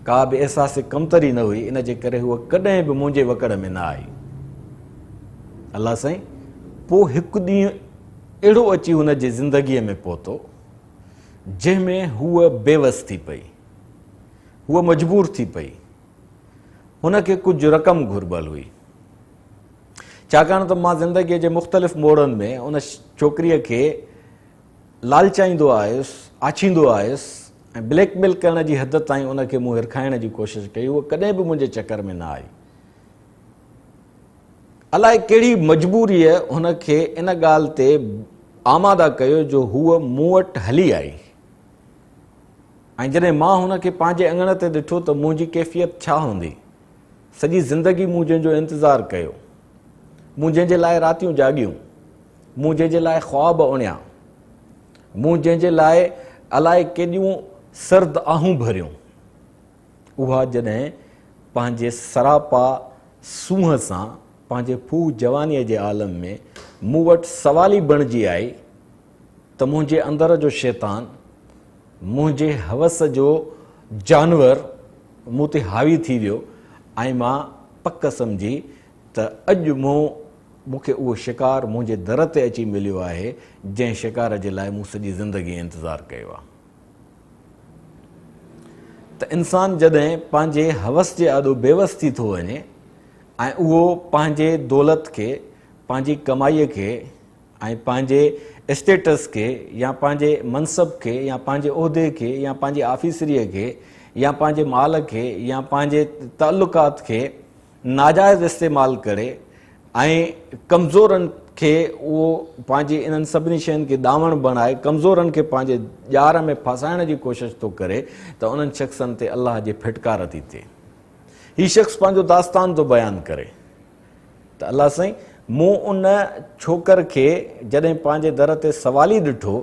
का बि अहसास कमतरी न हुई, इन जे करे हूअ कॾहिं बि मुंहिंजे वकड़ में न आई। अल्लाह साईं पोइ हिकु ॾींहुं अहिड़ो अची हुन जी ज़िंदगीअ में पहुतो जंहिंमें हूअ बेवस थी पई, हूअ मजबूर थी पई। हुनखे कुझु रक़म घुरबल हुई, छाकाणि त मां ज़िंदगीअ जे मुख़्तलिफ़ मोड़नि में उन छोकिरीअ खे लालचाईंदो आयुसि, आछींदो आयुसि ऐं ब्लैकमेल करण जी हद ताईं उनखे मूं हिरखाइण जी कोशिशि कई। उहा कॾहिं बि मुंहिंजे चकर में न आई। अलाए कहिड़ी मजबूरीअ हुनखे इन ॻाल्हि ते आमादा कयो जो हूअ मूं वटि हली आई। ऐं जॾहिं मां हुनखे पंहिंजे अङण ते ॾिठो त मुंहिंजी कैफ़ियत छा हूंदी। सॼी ज़िंदगी मूं जंहिंजो इंतज़ारु कयो, मूं जंहिंजे लाइ रातियूं जाॻियूं, मूं जंहिंजे लाइ ख़्वाब उणिया, मूं जंहिंजे लाइ अलाए केॾियूं सर्द आहूं भरियूं, उहा जॾहिं पंहिंजे सरापा सूंहं सां पंहिंजे फूह जवानीअ जे आलम में मूं वटि सवाली बणिजी आई त मुंहिंजे अंदर जो शैतान, मुंहिंजे हवस जो जानवर मूं ते हावी थी वियो ऐं मां पक सम्झी त अॼु मूंखे उहो शिकार मुंहिंजे दर ते अची मिलियो आहे जंहिं शिकार जे लाइ मूं सॼी ज़िंदगी इंतज़ारु कयो आहे। त इंसानु जॾहिं पंहिंजे हवस जे आॾो बेवस थी थो वञे ऐं उहो पंहिंजे दौलत खे, पंहिंजी कमाईअ खे ऐं पंहिंजे स्टेटस खे या पंहिंजे मनसब खे या पंहिंजे उहिदे खे या पंहिंजी आफ़ीसरीअ खे या पंहिंजे माल खे या पंहिंजे तालुकात खे नाजाइज़ इस्तेमालु करे ऐं कमज़ोरनि खे उहो पंहिंजी इन्हनि सभिनी शयुनि खे ॾावण बणाए कमज़ोरनि खे पंहिंजे ॼार में फासाइण जी कोशिशि थो करे त उन्हनि शख़्सनि ते अलाह जी फिटकार थी थिए। हीउ शख़्स पंहिंजो दास्तान थो बयानु करे त अलाह साईं मूं उन छोकर खे जॾहिं पंहिंजे दर ते सवाली ॾिठो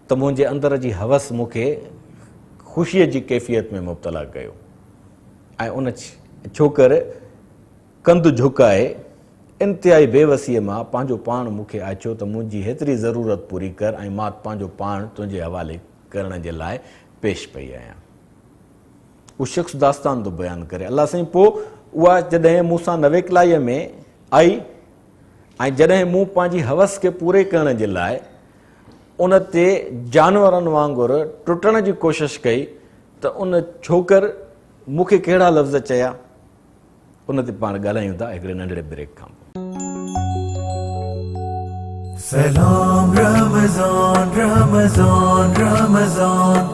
त मुंहिंजे अंदर जी हवस मूंखे ख़ुशीअ जी कैफ़ियत में मुब्तला कयो ऐं उन छोकर कंधु झुकाए इंतिहाई बेवसीअ मां पंहिंजो पाण मूंखे आचियो त मुंहिंजी हेतिरी ज़रूरत पूरी कर ऐं मां पंहिंजो पाण तुंहिंजे हवाले करण जे लाइ पेश पई आहियां। उहो शख़्स दास्तान थो बयानु करे। अलाह साईं पोइ उहा जॾहिं मूंसां नवेकलाईअ में आई ऐं जॾहिं मूं पंहिंजी हवस खे पूरे करण जे लाइ उन ते जानवरनि वांगुरु टुटण जी कोशिशि कई त उन छोकर मूंखे कहिड़ा लफ़्ज़ चया, उन ते पाण ॻाल्हायूं था हिकिड़े नंढड़े ब्रेक खां। Salam Ramazan, Ramazan, Ramazan.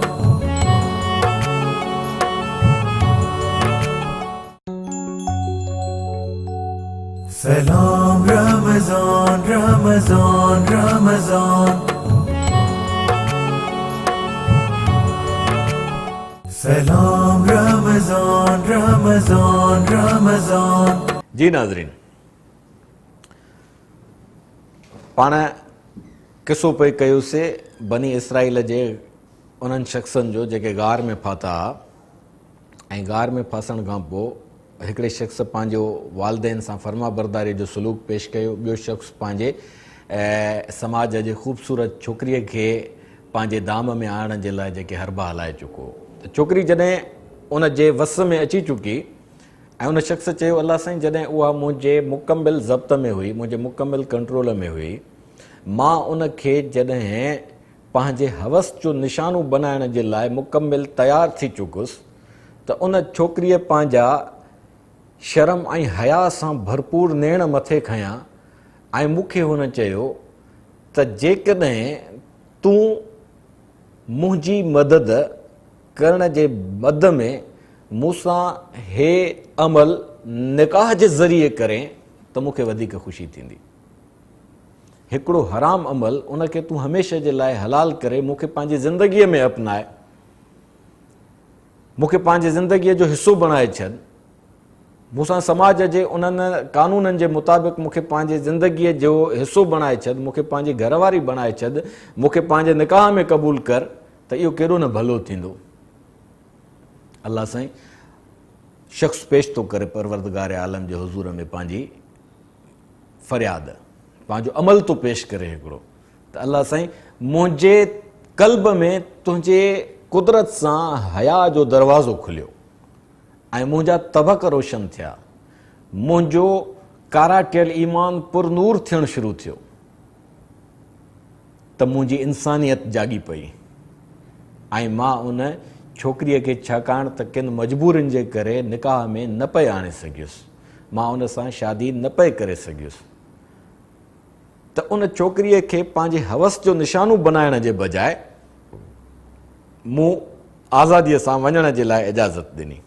Salam Ramazan, Ramazan, Ramazan. Salam Ramazan, Ramazan, Ramazan. जी नाज़रीन, पाण किसो पे कयोसीं बनी इसराइल जे उन्हनि शख़्सनि जो जेके गार में फाथा ऐं गार में फासण खां पोइ हिकिड़े शख़्स पंहिंजो वालदेन सां फर्मा बरदारी जो सलूक पेश कयो, ॿियो शख़्स पंहिंजे समाज जे ख़ूबसूरत छोकिरीअ खे पंहिंजे दाम में आणण जे लाइ जेके हरबा हलाए चुको। त छोकिरी जॾहिं उन जे वस में अची चुकी ऐं उन शख़्स चयो अलाह साईं जॾहिं उहा मुंहिंजे मुकमिल ज़ब्त में हुई, मुंहिंजे मुकमिल कंट्रोल में हुई, मां उन खे जॾहिं पंहिंजे हवस जो निशानो बनाइण जे लाइ मुकमिल तयारु थी चुकुसि त उन छोकिरीअ पंहिंजा शर्म ऐं हया सां भरपूर नेण मथे खयां ऐं मूंखे हुन चयो त जेकॾहिं तूं मुंहिंजी मदद करण जे बद में मूंसां हे अमल निकाह जे ज़रिए करें त मूंखे वधीक ख़ुशी थींदी। हिकिड़ो हराम अमल उनखे तूं हमेशह जे लाइ हलाल करे मूंखे पंहिंजी ज़िंदगीअ में अपनाए, मूंखे पंहिंजी ज़िंदगीअ जो हिसो बणाए छॾ, मूंसां समाज जे उन्हनि कानूननि जे मुताबिक़ मूंखे पंहिंजी ज़िंदगीअ जो हिसो बणाए छॾ, मूंखे पंहिंजी घरवारी बणाए छॾ, मूंखे पंहिंजे निकाह में क़बूल कर, त इहो केॾो न भलो थींदो। अलाह साईं शख़्स पेश थो करे परवरदिगार आलम जे हुज़ूर में पंहिंजी फ़रियाद, पंहिंजो अमल थो पेश करे हिकिड़ो त अलाह साईं मुंहिंजे क़ल्ब में तुंहिंजे कुदरत सां हया जो दरवाज़ो खुलियो ऐं मुंहिंजा तबक रोशन थिया, मुंहिंजो काराटियल ईमान पुरनूर थियणु शुरू थियो त मुंहिंजी इंसानियत जाॻी पई ऐं मां उन छोकिरीअ खे छाकाणि त किन मजबूरियुनि जे करे निकाह में न पए आणे सघियुसि, मां उन सां शादी न पए करे सघियुसि, त उन छोकिरीअ खे पंहिंजे हवस जो निशानो बनाइण जे बजाए मूं आज़ादीअ सां वञण जे लाइ इजाज़त ॾिनी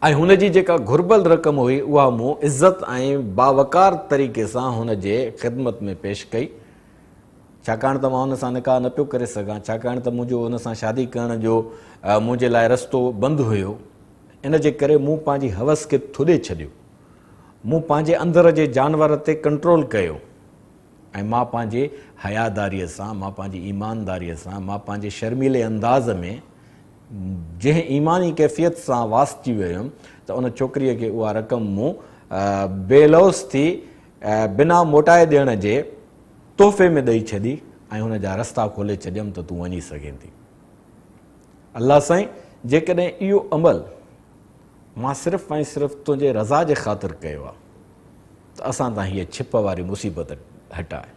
ऐं हुन जी जेका घुर्बल रक़म हुई उहा मूं इज़त ऐं बावकार तरीक़े सां हुन जे ख़िदमत में पेश कई, छाकाणि त मां हुन सां निकाह न पियो करे सघां, छाकाणि त मुंहिंजो हुन सां शादी करण जो मुंहिंजे लाइ रस्तो बंदि हुयो। इन जे करे मूं पंहिंजी हवस खे थुॾे छॾियो, मूं पंहिंजे अंदर जे जानवर ते कंट्रोल कयो ऐं मां पंहिंजे हयादारीअ सां, मां पंहिंजी ईमानदारीअ सां, मां पंहिंजे शर्मीले अंदाज़ में जंहिं ईमानी कैफ़ियत सां वासिजी वियुमि त उन छोकिरीअ खे उहा रक़म मूं बेलौस थी बिना मोटाए ॾियण जे तोहफ़े में ॾेई छॾी ऐं हुन जा रस्ता खोले छॾियमि त तूं वञी सघें थी। अलाह साईं जेकॾहिं इहो अमल मां सिर्फ़ु ऐं सिर्फ़ु तुंहिंजे रज़ा जे ख़ातिर कयो आहे त असां तां हीअ छिप वारी मुसीबत हटाए।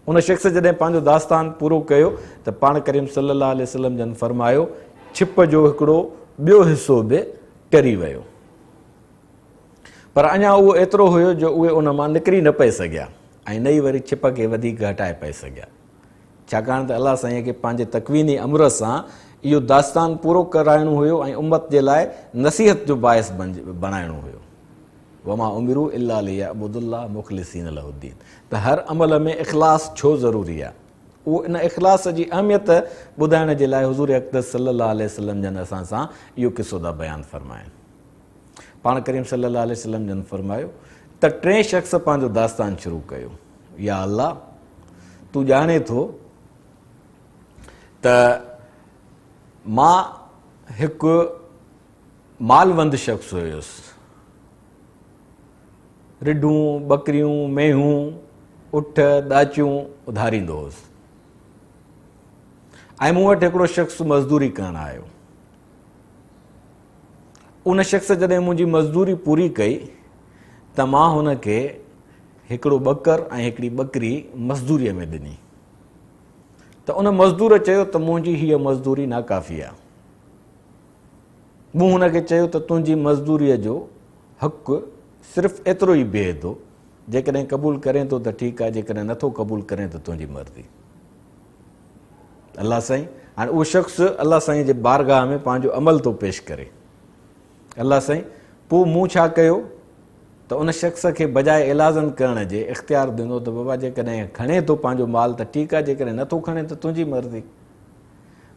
उन शख़्स जॾहिं पंहिंजो दास्तान पूरो कयो त पाण करीम सल्लल्लाहु अलैहि वसल्लम जन फरमायो छिप जो हिकिड़ो ॿियो हिसो बि टरी वियो, पर अञा उहो एतिरो हुयो जो उहे उन मां निकिरी न पए सघिया ऐं नई वरी छिप खे वधीक हटाए पए सघिया, छाकाणि त अलाह साईं खे पंहिंजे तकवीनी अमर सां इहो दास्तान पूरो कराइणो हुयो ऐं उम्मत जे लाइ नसीहत जो बाइस बणाइणो हुयो। वमा उमिरू इल्ला लियअबुदुल्लाह मुख़लिसीन लहुद्दीन, त हर अमल में इख़लास छो ज़रूरी आहे, उहो इन इख़लास जी अहमियत ॿुधाइण जे लाइ हुज़ूर अक़दस सल्लल्लाहु अलैहि वसल्लम जन असां सां इहो किसो था बयानु फ़रमाइनि। पाण करीम सल्लल्लाहु अलैहि वसल्लम जन फरमायो त टे शख़्स पंहिंजो दास्तान शुरू कयो, या अल्लाह तूं ॼाणे थो त मां हिकु मालवंद शख़्स हुयुसि, रिढूं बकरियूं मेहूं उठ ॾाचियूं उधारींदो हुउसि ऐं मूं वटि हिकिड़ो शख़्स मज़दूरी करणु आयो। उन शख़्स जॾहिं मुंहिंजी मज़दूरी पूरी कई त मां हुन खे हिकिड़ो ॿकर ऐं हिकिड़ी ॿकरी मज़दूरीअ में ॾिनी त उन मज़दूर चयो त मुंहिंजी हीअ मज़दूरी नाकाफ़ी आहे। मूं हुनखे चयो त तुंहिंजी मज़दूरीअ जो हक़ु सिर्फ़ु एतिरो ई बीहे थो, जेकॾहिं क़बूल करें थो त ठीकु आहे, जेकॾहिं नथो क़बूल करें त तुंहिंजी मर्ज़ी। अलाह साईं हाणे उहो शख़्स अलाह साईं जे बारगाह में पंहिंजो अमल थो पेश करे। अलाह साईं पोइ मूं छा कयो त उन शख़्स खे बजाए इलाज़न करण जे इख़्तियार ॾिनो त बाबा जेकॾहिं खणे थो पंहिंजो माल त ठीकु आहे, जेकॾहिं नथो खणे त तुंहिंजी मर्ज़ी।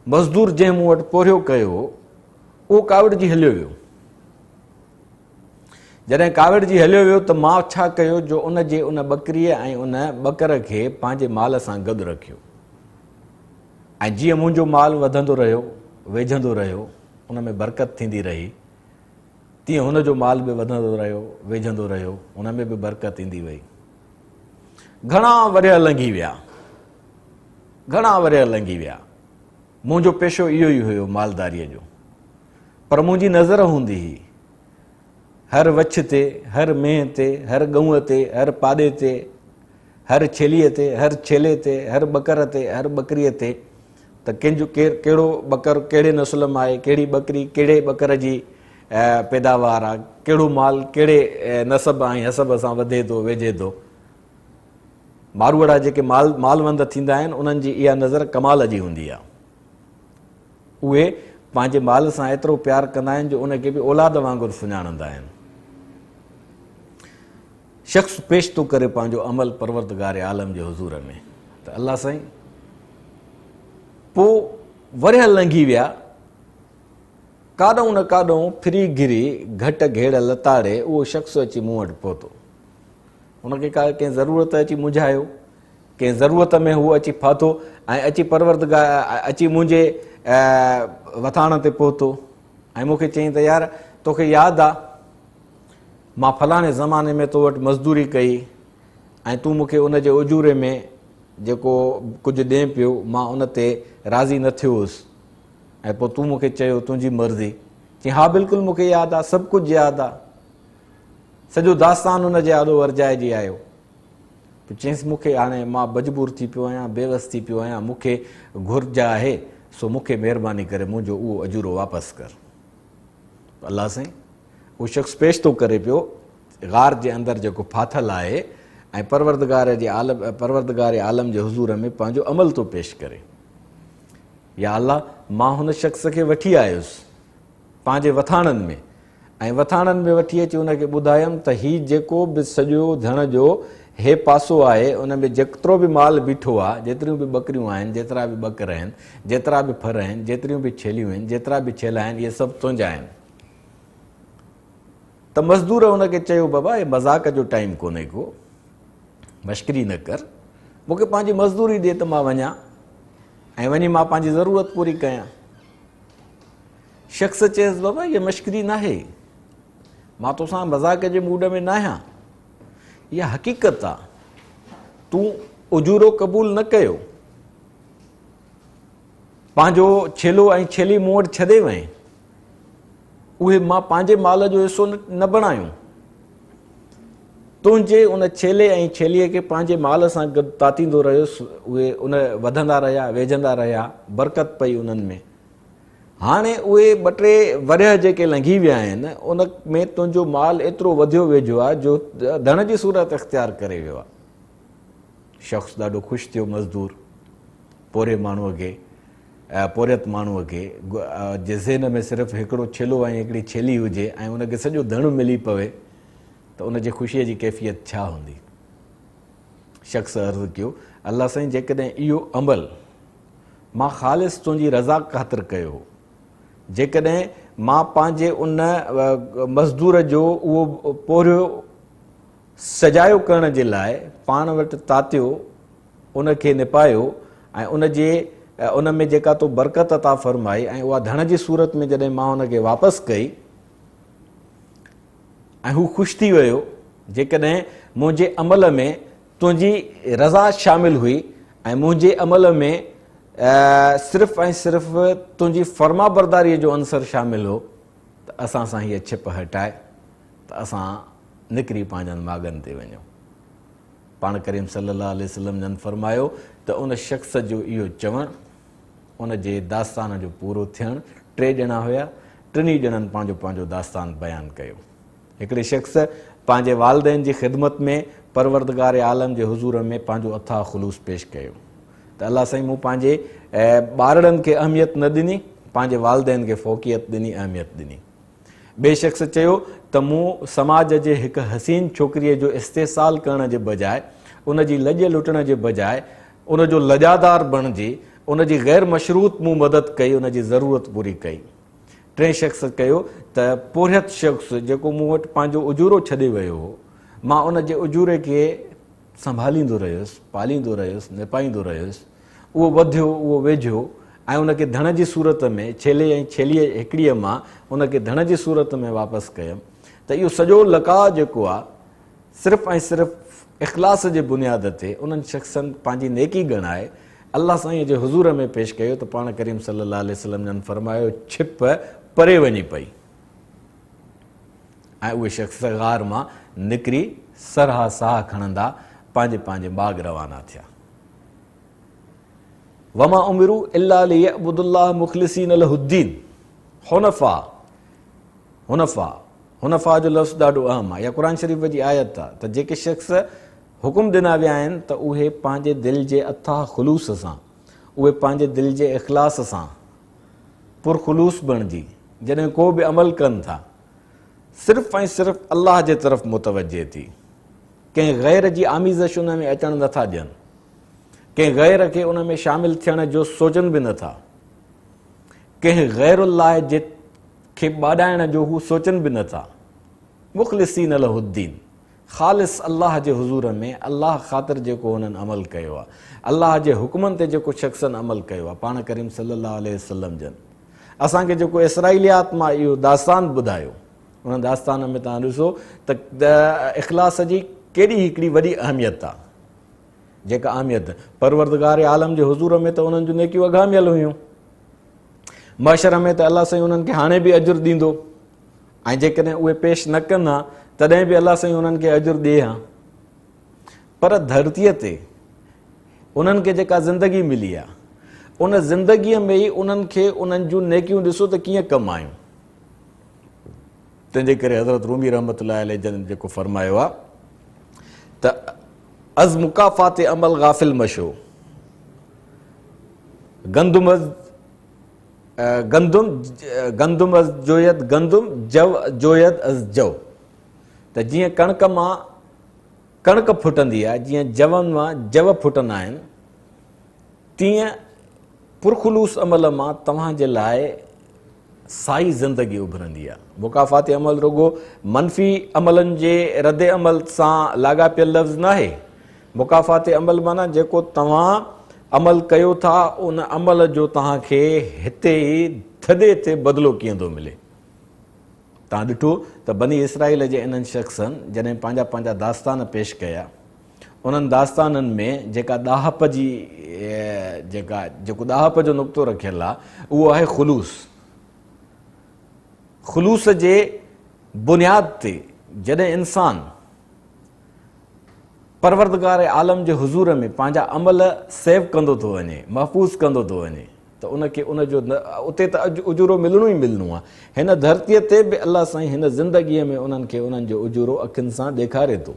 मज़दूर जंहिं मूं वटि पोरियो कयो उहो कावड़जी हलियो वियो। जॾहिं कावड़ जी हलियो वियो त मां छा कयो जो उन जे उन बकरीअ ऐं उन बकर खे पंहिंजे माल सां गॾु रखियो ऐं जीअं मुंहिंजो माल वधंदो रहियो वेझंदो रहियो उन में बरकत थींदी रही तीअं हुनजो माल बि वधंदो रहियो वेझंदो रहियो उन में बि बरकत ईंदी वई। घणा वरिया लंघी विया मुंहिंजो पेशो इहो ई हुयो मालदारीअ जो, पर मुंहिंजी नज़र हूंदी हुई हर वछ ते, हर मेंह ते, हर गऊं ते, हर पाॾे ते, हर छेलीअ ते, हर छेले ते, हर बकर ते, हर बकरीअ ते त कंहिंजो कहिड़ो बकर कहिड़े नस्ल मां आहे, कहिड़ी बकरी कहिड़े बकर जी पैदावार आहे, कहिड़ो माल कहिड़े नसब ऐं हसब सां वधे थो वेझे थो। मारवाड़ा जेके मालवंद थींदा आहिनि उन्हनि जी इहा नज़र कमाल जी हूंदी आहे। उहे पंहिंजे माल सां एतिरो प्यारु कंदा आहिनि जो उनखे बि औलाद वांगुरु सुञाणंदा आहिनि। शख़्स पेश थो करे पंहिंजो अमल परवरदिगार आलम जे हुज़ूर में त अल्लाह साईं पोइ वरिया लंघी विया, काॾों न काॾों फिरी घिरी घटि घेड़ लताड़े उहो शख़्स अची मूं वटि पहुतो। उनखे कंहिं ज़रूरत अची मुंझायो, कंहिं ज़रूरत में हू अची फाथो ऐं अची परवरदिगार अची मुंहिंजे वथाण ते पहुतो ऐं मूंखे चयईं त यार तोखे यादि आहे मां फलाणे ज़माने में तो वटि मज़दूरी कई ऐं तूं मूंखे उन जे उजूरे में जेको कुझु ॾिए पियो मां उन ते राज़ी न थियो हुउसि ऐं पोइ तूं मूंखे चयो तुंहिंजी मर्ज़ी। चई हा बिल्कुलु मूंखे यादि आहे, सभु कुझु यादि आहे, सॼो दास्तान उन जे आॾो वरजाइजी आयो। चयईंसि मूंखे हाणे मां मजबूर थी पियो आहियां, बेवस थी पियो आहियां, मूंखे घुर्ज आहे, सो मूंखे महिरबानी करे मुंहिंजो उहो अजूरो वापसि कर। अलाह साईं उहो शख़्स पेश थो करे पियो गार जे अंदरि जेको फाथल आहे ऐं परवरदिगार आलम जे हुज़ूर में पंहिंजो अमल थो पेश करे। या अल्लाह मां हुन शख़्स खे वठी आयुसि पंहिंजे वथाणनि में ऐं वथाणनि में वठी अची उनखे ॿुधायमि त हीउ जेको बि सॼो धण जो हे पासो आहे उन में जेतिरो बि माल बीठो आहे, जेतिरियूं बि बकरियूं आहिनि, जेतिरा बि बकर आहिनि, जेतिरा बि फर आहिनि, जेतिरियूं बि छेलियूं आहिनि, जेतिरा बि छेला आहिनि, इहे सभु तुंहिंजा आहिनि। त मज़दूर उनखे चयो बाबा हे मज़ाक जो टाइम कोन्हे को, मश्करी न कर, मूंखे पंहिंजी मज़दूरी ॾिए त मां वञा ऐं वञी मां पंहिंजी ज़रूरत पूरी कयां। शख़्स चयसि बाबा इहा मश्करी न आहे, मां तोसां मज़ाक जे मूड में न आहियां, इहा हक़ीक़त आहे, तूं उजूरो क़बूल न कयो, पंहिंजो छेलो ऐं छेली मूं वटि छॾे वएं, उहे मां पंहिंजे माल जो हिसो न बणायूं, तुंहिंजे उन छेले ऐं छेलीअ खे पंहिंजे माल सां गॾु तातींदो रहियुसि, उहे उन वधंदा रहिया वेझंदा रहिया, बरकत पई उन्हनि में। हाणे उहे 2-3 वरिया जेके लंघी विया आहिनि उन में तुंहिंजो माल एतिरो वधियो वेझो आहे जो धण जी सूरत इख़्तियार करे वियो आहे। शख़्स ॾाढो ख़ुशि थियो मज़दूर पोरे माण्हूअ खे पोरियत माण्हूअ खे जे ज़हन में सिर्फ़ु हिकिड़ो छेलो ऐं हिकिड़ी छेली हुजे ऐं उनखे सॼो धणु मिली पवे त उनजे ख़ुशीअ जी कैफ़ियत छा हूंदी। शख़्स अर्ज़ु कयो अल्लाह साईं जेकॾहिं इहो अमल मां ख़ालिस तुंहिंजी रज़ा ख़ातिर कयो हो, जेकॾहिं मां पंहिंजे उन मज़दूर जो उहो पोरियो सजायो करण जे लाइ पाण वटि तातियो, उनखे निपायो ऐं उन में जेका तो बरकत अता फ़रमाई ऐं उहा धण जी सूरत में जॾहिं मां उनखे वापसि कई ऐं हू ख़ुशि थी वियो, जेकॾहिं मुंहिंजे अमल में तुंहिंजी रज़ा शामिलु हुई ऐं मुंहिंजे अमल में सिर्फ़ु ऐं सिर्फ़ु तुंहिंजी फ़र्मा बरदारीअ जो अंसर शामिलु हो त असां सां हीअ छिप हटाए त असां निकिरी पंहिंजनि माॻनि ते वञूं। पाण करीम सल्लल्लाहु अलैहि वसल्लम जन फरमायो त उन शख़्स जो इहो चवणु, उन जे दास्तान जो पूरो थियणु, 3 ॼणा हुया, 3 ॼणनि पंहिंजो पंहिंजो दास्तान बयानु कयो। हिकिड़े शख़्स पंहिंजे वालिदैन जी ख़िदमत में परवरदिगार आलम जे हुज़ूर में पंहिंजो अथाह ख़ुलूस पेश कयो त अल्लाह साईं मूं पंहिंजे ॿारड़नि खे अहमियत न ॾिनी, पंहिंजे वालिदैन खे फ़ौक़ियत ॾिनी, अहमियत ॾिनी। ॿिए शख़्स चयो त मूं समाज जे हिकु हसीन छोकिरीअ जो इस्तेसाल करण जे बजाए, उन जी लॼ लुटण जे बजाए उन जो लॼादार बणिजी उन जी ग़ैर मशरूत मूं मदद कई, उन जी ज़रूरत पूरी कई। टे शख़्स कयो त पोरियत शख़्स जेको मूं वटि पंहिंजो उजूरो छॾे वियो हो, मां उन जे उजूरे खे संभालींदो रहियुसि, पालींदो रहियुसि, निपाईंदो रहियुसि, उहो वधियो, उहो वेझो, ऐं उनखे धण जी सूरत में छेले ऐं छेलीअ हिकिड़ीअ मां उनखे धण जी सूरत में वापसि कयुमि। त इहो सॼो लका जेको आहे सिर्फ़ु ऐं सिर्फ़ु इख़लास जे बुनियाद ते उन्हनि शख़्सनि पंहिंजी नेकी ॻणाए अलाह साईं जे हुज़ूर में पेश कयो त पाण करीम सल्लल्लाहु अलैहि वसल्लम जन फरमायो छिप परे वञी पई ऐं उहे शख़्स गार मां निकिरी सरहा साह खणंदा पंहिंजे पंहिंजे बाग़ रवाना थिया। वमा उमिरू इल्ला लियअबुदुल्लाह मुख़लिसीन लहुद्दीन हुनफा। हुनफा हुनफा जो लफ़्ज़ ॾाढो अहम आहे। या क़ुर शरीफ़ जी आयत आहे त जेके शख़्स हुकुम ॾिना विया आहिनि त उहे पंहिंजे दिलि जे अथाह ख़ुलूस सां, उहे पंहिंजे दिलि जे इख़लास सां पुरख़ुलूस बणिजी जॾहिं को बि अमल कनि था सिर्फ़ु ऐं सिर्फ़ु अलाह जे तरफ़ मुतवजे थी, कंहिं ग़ैर जी आमीज़श उन में अचणु नथा ॾियनि, कंहिं ग़ैर खे उन में शामिलु थियण जो सोचनि बि नथा, कंहिं ग़ैरुल्लाह जे खे ॿाॾाइण जो हू सोचनि बि नथा। मुख़लिसीन लहुद्दीन, ख़ालिस अलाह जे हुज़ूर में अलाह ख़ातिर जेको हुननि अमल कयो आहे, अलाह जे हुकमनि ते जेको शख़्सनि अमल कयो आहे, पाण करीम सल्लल्लाहु अलैहि वसल्लम जन असांखे जेको इसराइलियात मां इहो दास्तान ॿुधायो, उन दास्तान में तव्हां ॾिसो त इख़लास जी केॾी हिकिड़ी वॾी अहमियत आहे। जेका अहमियत परवरदिगार आलम जे हुज़ूर में त उन्हनि जूं नेकियूं अगामियल हुयूं, मशर में त अलाह साईं उन्हनि खे हाणे बि अजुर ॾींदो, ऐं जेकॾहिं उहे पेश न कनि हा तॾहिं बि अलाह साईं उन्हनि खे अजुर ॾिए हा। पर धरतीअ ते उन्हनि खे जेका ज़िंदगी मिली आहे उन ज़िंदगीअ में ई उन्हनि खे उन्हनि जूं नेकियूं ॾिसो त कीअं कमु आयूं। तंहिंजे करे हज़रत रूमी रहमतुल्लाह अलैह जन जेको फरमायो आहे त अज़ मुकाफ़ात अमल गाफ़िल मशो, गंदुम गंदुम गंदुम अज़ जोयत गंदुम जव जोयत अज़ जव, त जीअं कणक मां कणक फुटंदी आहे, जीअं जवनि मां जव फुटंदा आहिनि, तीअं पुरख़ुलूस अमल मां तव्हांजे लाइ साई ज़िंदगी उभरंदी आहे। मुकाफ़ात अमल रुगो मनफ़ी अमलनि जे रद अमल सां लाॻापियल लफ़्ज़ न आहे। मुकाफ़ात अमल माना जेको तव्हां अमल कयो था उन अमल जो तव्हांखे हिते ई थधे ते बदिलो कीअं थो मिले। तव्हां ॾिठो त बनी इसराइल जे इन्हनि शख़्सनि जॾहिं पंहिंजा पंहिंजा दास्तान पेश कया, उन्हनि दास्ताननि में जेका ॾाहप जी जेको ॾाहप जो नुक़्तो रखियलु आहे उहो आहे ख़ुलूस। ख़ुलूस जे बुनियाद ते जॾहिं इंसानु परवरदिगार आलम जे हुज़ूर में पंहिंजा अमल सेव कंदो थो वञे, महफ़ूज़ कंदो थो वञे, त उनखे उनजो उते त उजूरो मिलणो ई मिलणो आहे। हिन धरतीअ ते बि अलाह साईं हिन ज़िंदगीअ में उन्हनि खे उन्हनि जो उजूरो अखियुनि सां ॾेखारे थो।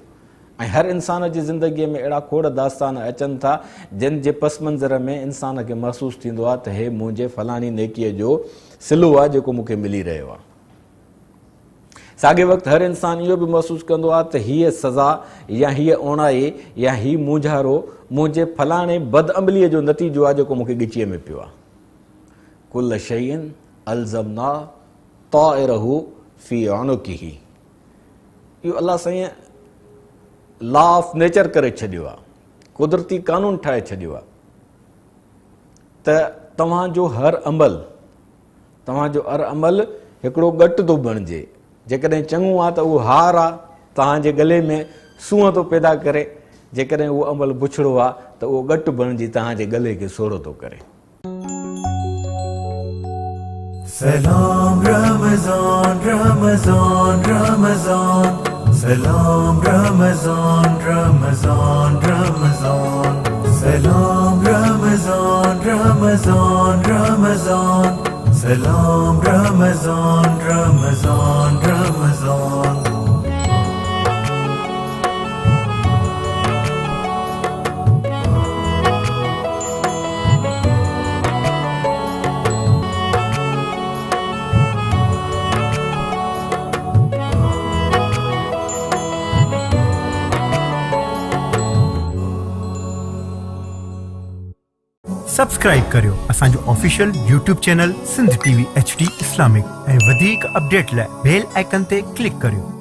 ऐं हर इंसान जी ज़िंदगीअ में अहिड़ा खोड़ दास्तान अचनि था जिन जे पस मंज़र में इंसान खे महसूसु थींदो आहे त हे मुंहिंजे फलाणी नेकीअ जो सिलो आहे जेको मूंखे मिली रहियो आहे। साॻे वक़्तु हर इंसानु इहो बि महसूसु कंदो आहे त हीअ सज़ा या हीअ ओणाई या हीअ मुंझारो मुंहिंजे फलाणे बदअमलीअ जो नतीजो आहे जेको मूंखे ॻिचीअ में पियो आहे। कुल शैइन अलज़मना ताइरहू फी उनुकिही, इहो अलाह साईं लॉ ऑफ नेचर करे छॾियो आहे, कुदरती कानून ठाहे छॾियो आहे त तव्हांजो हर अमल हिकिड़ो ॻटु थो बणिजे। जेकॾहिं चङो आहे त उहो हार आहे, तव्हांजे गले में सूंहं थो पैदा करे, जेकॾहिं उहो अमल बुछड़ो आहे त उहो ॻटु बणिजी तव्हांजे गले खे सोढ़ो थो करे। Salam Ramazan, Ramazan, Ramazan. Salam Ramazan, Ramazan, Ramazan. Salam Ramazan, Ramazan, Ramazan. Salam Ramazan, Ramazan, Ramazan. Subscribe करियो असांजो official YouTube channel Sindh TV HD Islamic ऐं वधीक अपडेट लाइ बेल आइकन ते क्लिक करियो।